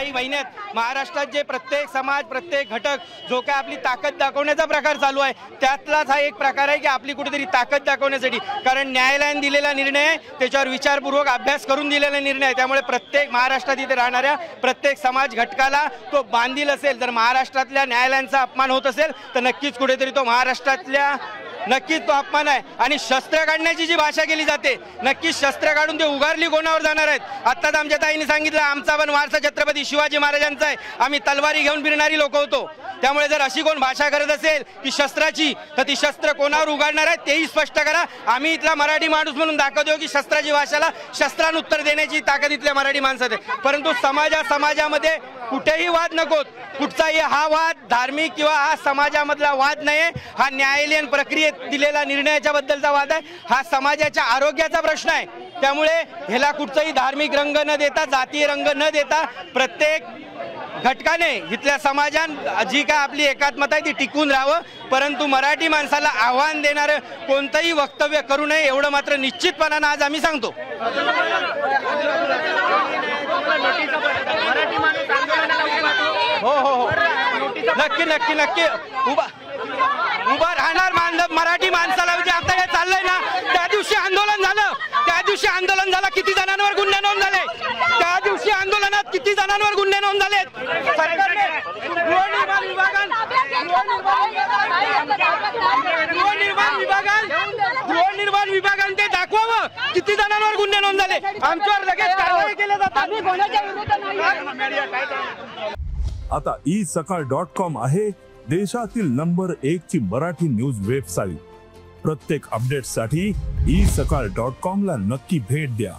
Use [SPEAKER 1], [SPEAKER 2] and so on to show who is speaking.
[SPEAKER 1] काही महिन्यात महाराष्ट्रात जे प्रत्येक समाज प्रत्येक घटक जो काय आपली ताकद दाखवण्याचा प्रकार चालू आहे त्यातलाच हा एक प्रकार आहे की आपली कुठेतरी ताकद दाखवण्यासाठी, कारण न्यायालयाने दिलेला निर्णय आहे त्याच्यावर विचारपूर्वक अभ्यास करून दिलेला निर्णय आहे, त्यामुळे प्रत्येक महाराष्ट्रात इथे राहणाऱ्या प्रत्येक समाज घटकाला तो बांधील असेल. जर महाराष्ट्रातल्या न्यायालयांचा अपमान होत असेल तर नक्कीच कुठेतरी तो महाराष्ट्रातल्या नक्कीच तो अपमान आहे. आणि शस्त्र काढण्याची जी भाषा केली जाते, नक्कीच शस्त्र काढून ते उगारली कोणावर जाणार आहेत. आत्ताच आमच्या ताईंनी सांगितलं आमचा पण वारसा छत्रपती शिवाजी महाराजांचा आहे, आम्ही तलवारी घेऊन फिरणारी लोक होतो. त्यामुळे जर अशी कोण भाषा करत असेल की शस्त्राची, तर ती शस्त्र कोणावर उगारणार आहे तेही स्पष्ट करा. आम्ही इथला मराठी माणूस म्हणून दाखवतो की शस्त्राची भाषेला शस्त्रानं उत्तर देण्याची ताकद इथल्या मराठी माणसात आहे. परंतु समाजामध्ये कुठेही वाद नकोत. कुठचाही हा वाद धार्मिक किंवा हा समाजामधला वाद नाही, हा न्यायालयीन प्रक्रियेत दिलेला निर्णयाच्या बद्दलचा वाद आहे. हा समाजाच्या आरोग्याचा प्रश्न आहे. त्यामुळे ह्याला कुठचाही धार्मिक रंग न देता, जातीय रंग न देता प्रत्येक घटकाने इथल्या समाजात जी काय आपली एकात्मता आहे ती टिकून राहावं. परंतु मराठी माणसाला आव्हान देणारं कोणतंही वक्तव्य करू नये एवढं मात्र निश्चितपणानं आज आम्ही सांगतो. हो हो हो नक्की नक्की नक्की उभा राहणार मराठी माणसाला. म्हणजे आता हे चाललंय ना, त्या दिवशी आंदोलन झालं, किती जणांवर गुन्हे नोंद झाले, त्या दिवशी आंदोलनात किती जणांवर गुन्हे नोंद झाले. सरकारने गृहनिर्माण विभागाने ते दाखवावं किती जणांवर गुन्हे नोंद झाले, आमच्यावर लगेच कारवाई केली जातात.
[SPEAKER 2] आता isakal.com आहे देशातील नंबर 1 ची मराठी न्यूज वेबसाईट. प्रत्येक अपडेटसाठी isakal.com ला नक्की भेट द्या.